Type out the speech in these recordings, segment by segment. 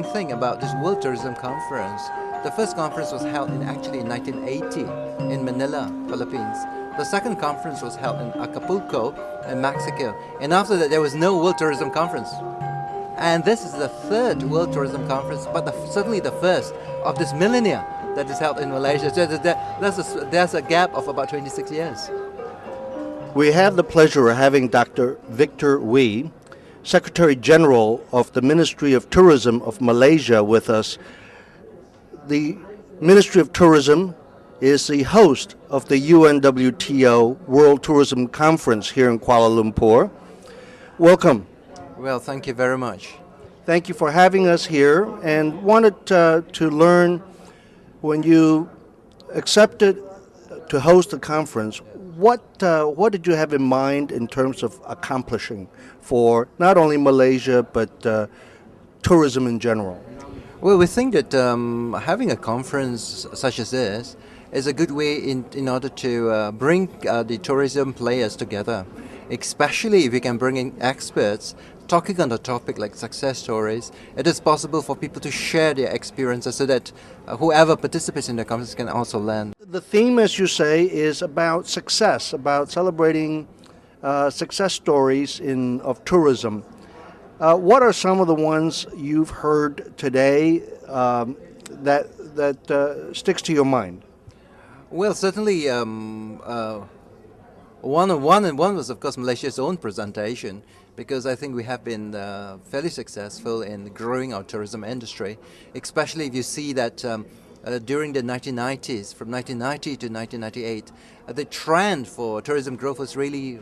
interesting thing about this World Tourism Conference, the first conference was held actually in 1980 in Manila, Philippines. The second conference was held in Acapulco in Mexico. And after that, there was no World Tourism Conference. And this is the third World Tourism Conference, but certainly the first of this millennia that is held in Malaysia. So there's a gap of about 26 years. We have the pleasure of having Dr. Victor Wee, Secretary General of the Ministry of Tourism of Malaysia, with us. The Ministry of Tourism is the host of the UNWTO World Tourism Conference here in Kuala Lumpur. Welcome. Well, thank you very much. Thank you for having us here, and wanted to learn, when you accepted to host the conference, what did you have in mind in terms of accomplishing for not only Malaysia but tourism in general? Well, we think that having a conference such as this is a good way in order to bring the tourism players together, especially if we can bring in experts talking on a topic like success stories. It is possible for people to share their experiences so that whoever participates in the conference can also learn. The theme, as you say, is about success, about celebrating success stories of tourism. What are some of the ones you've heard today that sticks to your mind? Well, certainly one was, of course, Malaysia's own presentation, because I think we have been fairly successful in growing our tourism industry, especially if you see that during the 1990s, from 1990 to 1998, the trend for tourism growth was really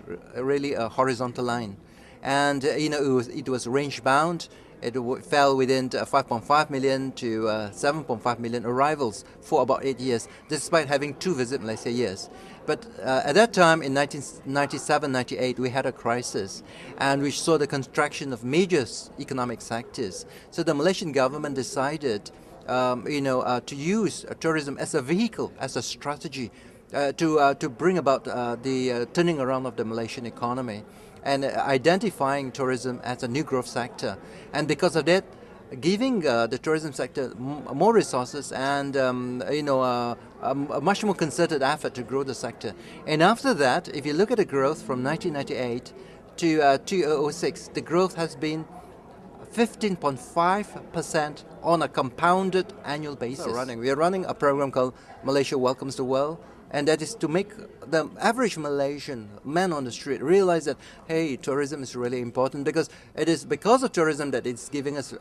a horizontal line. And it was range bound. It fell within 5.5 million to 7.5 million arrivals for about 8 years, despite having 2 Visit Malaysia years. But at that time, in 1997-98, we had a crisis, and we saw the contraction of major economic sectors. So the Malaysian government decided, to use tourism as a vehicle, as a strategy, to bring about the turning around of the Malaysian economy, and identifying tourism as a new growth sector. And because of that, giving the tourism sector more resources and a much more concerted effort to grow the sector. And after that, if you look at the growth from 1998 to 2006, the growth has been 15.5% on a compounded annual basis. We are running a program called Malaysia Welcomes the World, and that is to make the average Malaysian man on the street realize that, hey, tourism is really important, because it is because of tourism that it's giving us,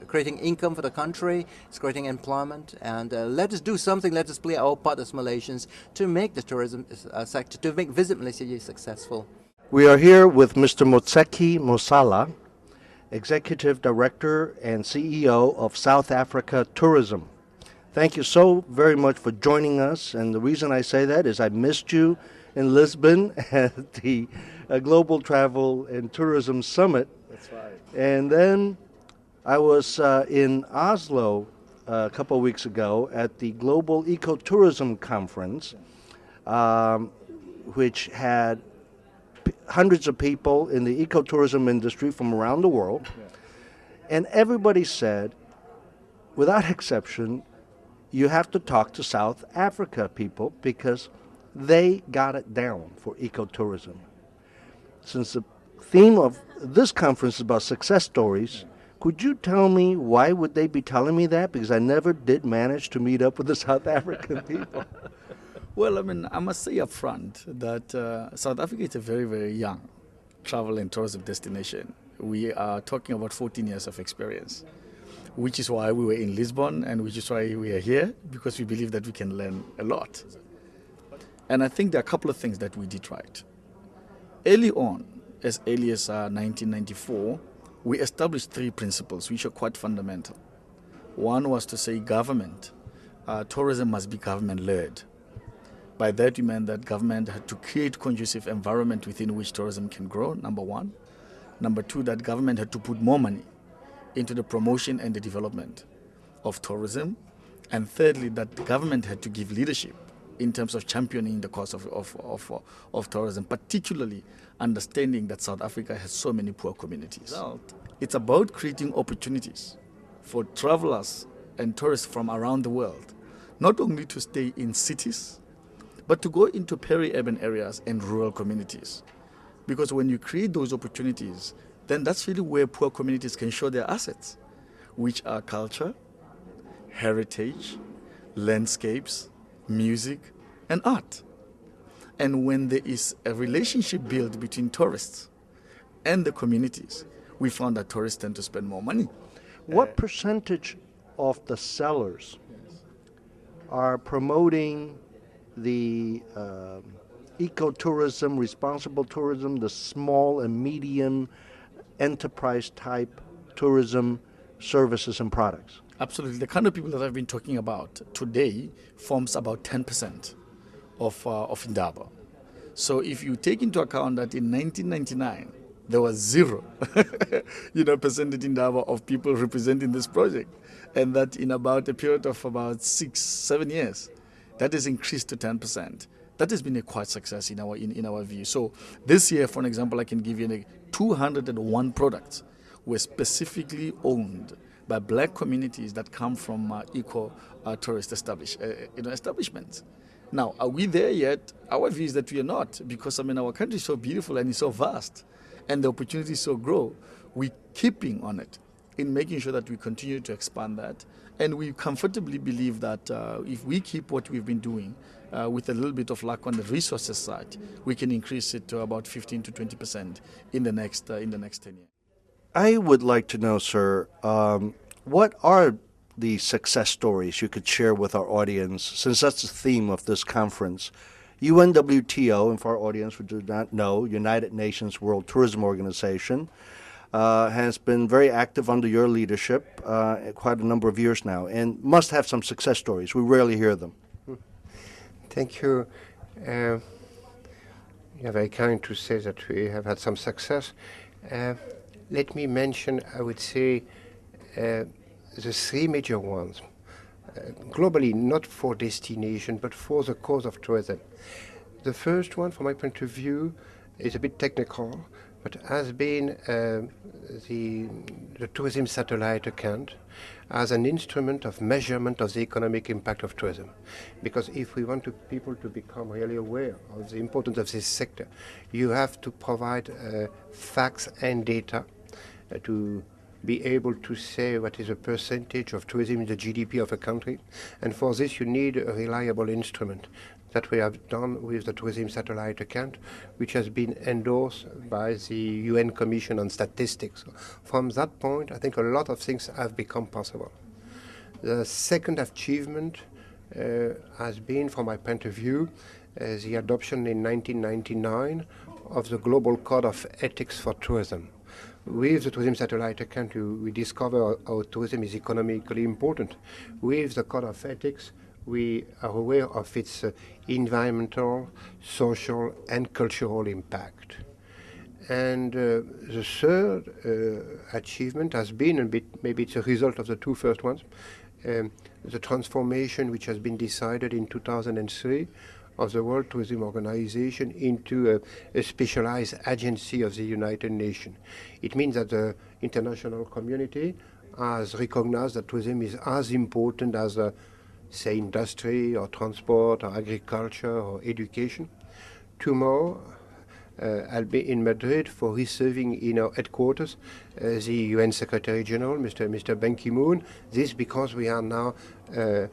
creating income for the country, it's creating employment, and let us do something, let us play our part as Malaysians to make the tourism sector, to make Visit Malaysia successful. We are here with Mr. Masala, Executive Director and CEO of South Africa Tourism. Thank you so very much for joining us, and the reason I say that is I missed you in Lisbon at the Global Travel and Tourism Summit. That's right. And then I was in Oslo a couple of weeks ago at the Global Ecotourism Conference, which had hundreds of people in the ecotourism industry from around the world. Yeah. And everybody said, without exception, you have to talk to South Africa people because they got it down for ecotourism. Since the theme of this conference is about success stories, could you tell me why would they be telling me that? Because I never did manage to meet up with the South African people. Well, I must say up front that South Africa is a very, very young travel and tourism destination. We are talking about 14 years of experience, which is why we were in Lisbon and which is why we are here, because we believe that we can learn a lot. And I think there are a couple of things that we did right. Early on, as early as 1994, we established 3 principles which are quite fundamental. One was to say tourism must be government-led. By that we meant that government had to create conducive environment within which tourism can grow, number one. Number two, that government had to put more money into the promotion and the development of tourism. And thirdly, that the government had to give leadership in terms of championing the cause of tourism, particularly understanding that South Africa has so many poor communities. It's about creating opportunities for travelers and tourists from around the world, not only to stay in cities, but to go into peri-urban areas and rural communities. Because when you create those opportunities, then that's really where poor communities can show their assets, which are culture, heritage, landscapes, music, and art. And when there is a relationship built between tourists and the communities, we found that tourists tend to spend more money. What percentage of the sellers are promoting the ecotourism, responsible tourism, the small and medium enterprise type tourism services and products? Absolutely. The kind of people that I've been talking about today forms about 10% of Indaba. So if you take into account that in 1999, there was zero, percent in Indaba of people representing this project, and that in about a period of about 6-7 years, that has increased to 10%. That has been a quite success in our view. So this year, for an example, I can give you 201 products were specifically owned by black communities that come from eco-tourist establishments. Now, are we there yet? Our view is that we are not, because our country is so beautiful and it's so vast, and the opportunities so grow. We're keeping on it in making sure that we continue to expand that, and we comfortably believe that if we keep what we've been doing, with a little bit of luck on the resources side, we can increase it to about 15 to 20% in the next 10 years. I would like to know, sir, what are the success stories you could share with our audience, since that's the theme of this conference? UNWTO, and for our audience who do not know, United Nations World Tourism Organization, has been very active under your leadership quite a number of years now, and must have some success stories. We rarely hear them. Thank you. You're very kind to say that we have had some success. Let me mention, I would say, the three major ones. Globally, not for destination, but for the cause of tourism. The first one, from my point of view, is a bit technical, but has been the tourism satellite account as an instrument of measurement of the economic impact of tourism. Because if we want people to become really aware of the importance of this sector, you have to provide facts and data to be able to say what is a percentage of tourism in the GDP of a country. And for this, you need a reliable instrument that we have done with the tourism satellite account, which has been endorsed by the UN Commission on Statistics. From that point, I think a lot of things have become possible. The second achievement has been, from my point of view, the adoption in 1999 of the Global Code of Ethics for Tourism. With the tourism satellite account, we discover how tourism is economically important. With the Code of Ethics, we are aware of its environmental, social, and cultural impact. And the third achievement has been a bit, maybe it's a result of the two first ones, the transformation which has been decided in 2003 of the World Tourism Organization into a specialized agency of the United Nations. It means that the international community has recognized that tourism is as important as, say, industry or transport or agriculture or education. Tomorrow, I'll be in Madrid for receiving in our headquarters the UN Secretary General, Mr. Ban Ki-moon. This because we are now a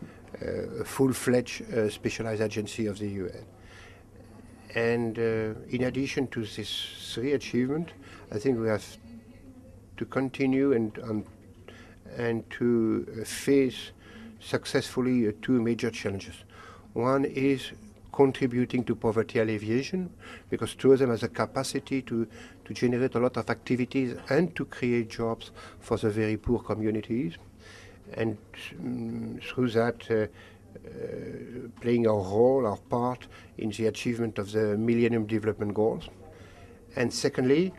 full-fledged specialized agency of the UN. And in addition to these three achievements, I think we have to continue and to face successfully two major challenges. One is contributing to poverty alleviation, because tourism has a capacity to generate a lot of activities and to create jobs for the very poor communities. And through that, playing our role, our part in the achievement of the Millennium Development Goals. And secondly,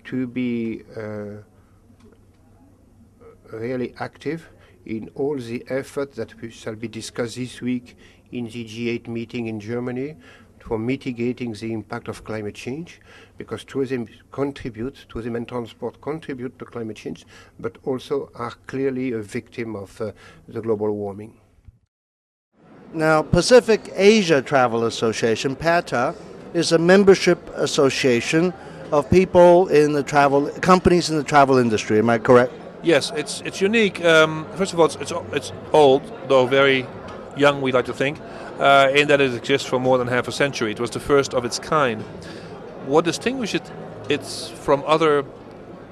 to be really active in all the efforts that shall be discussed this week in the G8 meeting in Germany for mitigating the impact of climate change, because tourism and transport contribute to climate change, but also are clearly a victim of the global warming. Now, Pacific Asia Travel Association, PATA, is a membership association of people in the companies in the travel industry. Am I correct? Yes, it's unique. First of all, it's old, though very young, we like to think, in that it exists for more than half a century. It was the first of its kind. What distinguishes it from other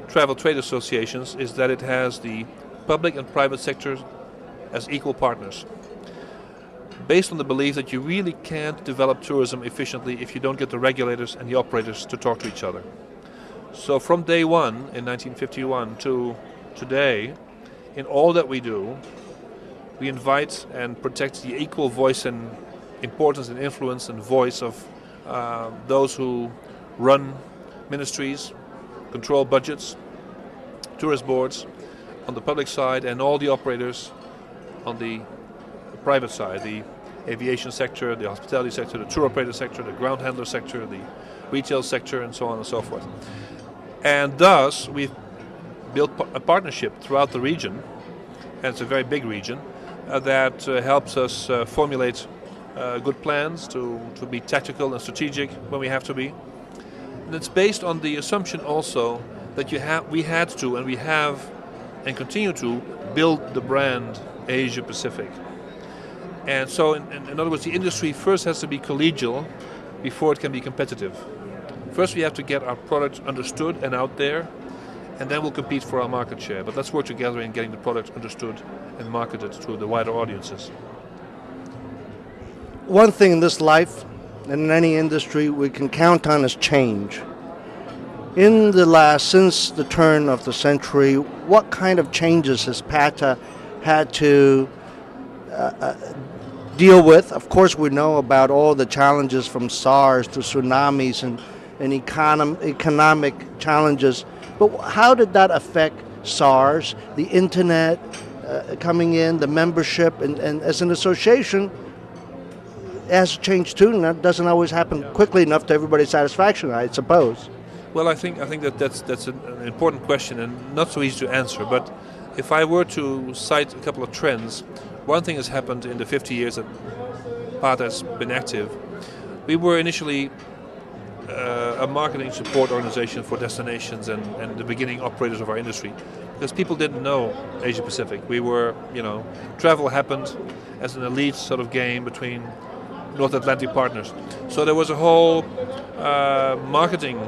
travel trade associations is that it has the public and private sectors as equal partners, based on the belief that you really can't develop tourism efficiently if you don't get the regulators and the operators to talk to each other. So from day one in 1951 to today, in all that we do, we invite and protect the equal voice and importance and influence and voice of those who run ministries, control budgets, tourist boards on the public side, and all the operators on the private side, the aviation sector, the hospitality sector, the tour operator sector, the ground handler sector, the retail sector, and so on and so forth. And thus, we've built a partnership throughout the region, and it's a very big region, that helps us formulate good plans to be tactical and strategic when we have to be. And it's based on the assumption also that we had to, and we have, and continue to, build the brand Asia Pacific. And so, in other words, the industry first has to be collegial before it can be competitive. First, we have to get our product understood and out there, and then we'll compete for our market share. But let's work together in getting the product understood and marketed to the wider audiences. One thing in this life and in any industry we can count on is change. Since the turn of the century, what kind of changes has PATA had to deal with? Of course, we know about all the challenges from SARS to tsunamis and economic challenges, but how did that affect SARS, the internet coming in, the membership, and as an association, it has changed too, and that doesn't always happen quickly enough to everybody's satisfaction, I suppose. Well, I think that's an important question and not so easy to answer. But if I were to cite a couple of trends, one thing has happened in the 50 years that PATA has been active. We were initially a marketing support organization for destinations and the beginning operators of our industry, because people didn't know Asia Pacific. We were, travel happened as an elite sort of game between North Atlantic partners. So there was a whole marketing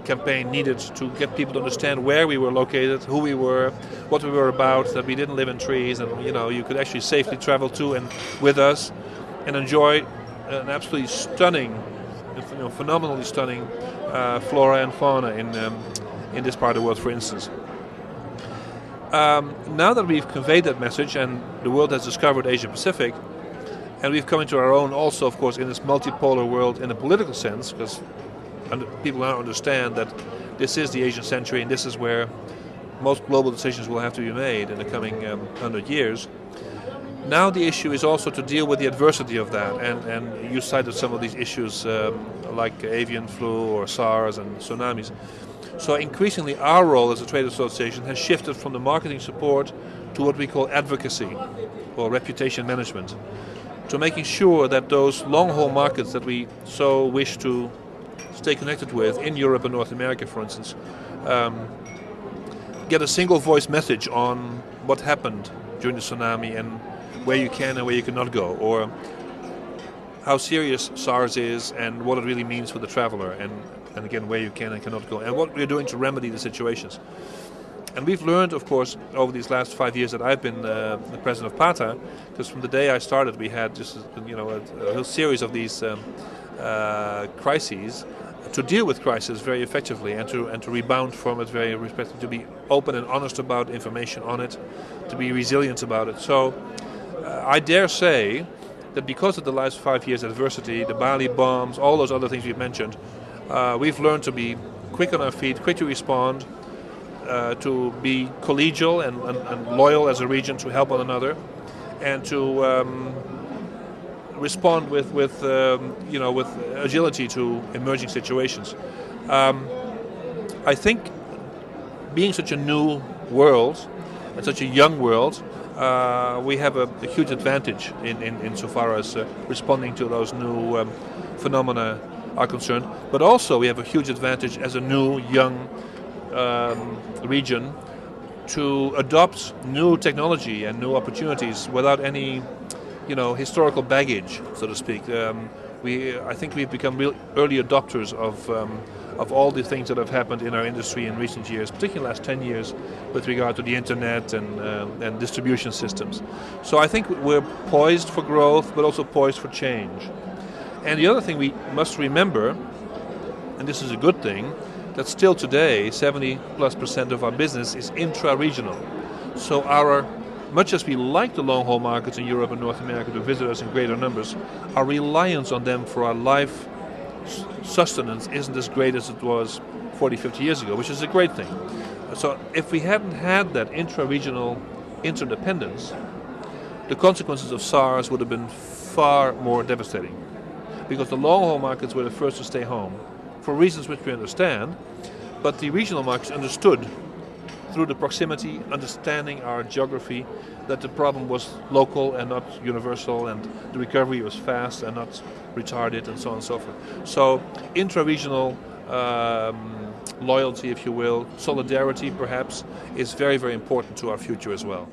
campaign needed to get people to understand where we were located, who we were, what we were about, that we didn't live in trees, and you could actually safely travel to and with us and enjoy an absolutely stunning, phenomenally stunning flora and fauna in this part of the world, for instance. Now that we've conveyed that message and the world has discovered Asia Pacific, and we've come into our own also, of course, in this multipolar world in a political sense, because people now understand that this is the Asian century and this is where most global decisions will have to be made in the coming 100 years. Now the issue is also to deal with the adversity of that, and you cited some of these issues like avian flu or SARS and tsunamis. So increasingly our role as a trade association has shifted from the marketing support to what we call advocacy or reputation management, to making sure that those long-haul markets that we so wish to stay connected with in Europe and North America, for instance, get a single voice message on what happened during the tsunami and where you can and where you cannot go, or how serious SARS is and what it really means for the traveler, and again where you can and cannot go, and what we're doing to remedy the situations. And we've learned, of course, over these last 5 years that I've been the president of PATA, because from the day I started we had just a whole series of these crises, to deal with crisis very effectively and to rebound from it very respectfully, to be open and honest about information on it, to be resilient about it. So I dare say that because of the last 5 years adversity, the Bali bombs, all those other things we've mentioned, we've learned to be quick on our feet, quick to respond, to be collegial and loyal as a region to help one another, and to respond with agility to emerging situations. I think being such a new world and such a young world, we have a huge advantage in so far as responding to those new phenomena are concerned. But also we have a huge advantage as a new young region to adopt new technology and new opportunities without any, historical baggage, so to speak. I think we've become real early adopters of all the things that have happened in our industry in recent years, particularly the last 10 years, with regard to the internet and distribution systems. So I think we're poised for growth, but also poised for change. And the other thing we must remember, and this is a good thing, that still today 70+% of our business is intra-regional. So much as we like the long-haul markets in Europe and North America to visit us in greater numbers, our reliance on them for our life sustenance isn't as great as it was 40, 50 years ago, which is a great thing. So if we hadn't had that intra-regional interdependence, the consequences of SARS would have been far more devastating, because the long-haul markets were the first to stay home, for reasons which we understand, but the regional markets understood through the proximity, understanding our geography, that the problem was local and not universal, and the recovery was fast and not retarded, and so on and so forth. So intra-regional loyalty, if you will, solidarity perhaps, is very, very important to our future as well.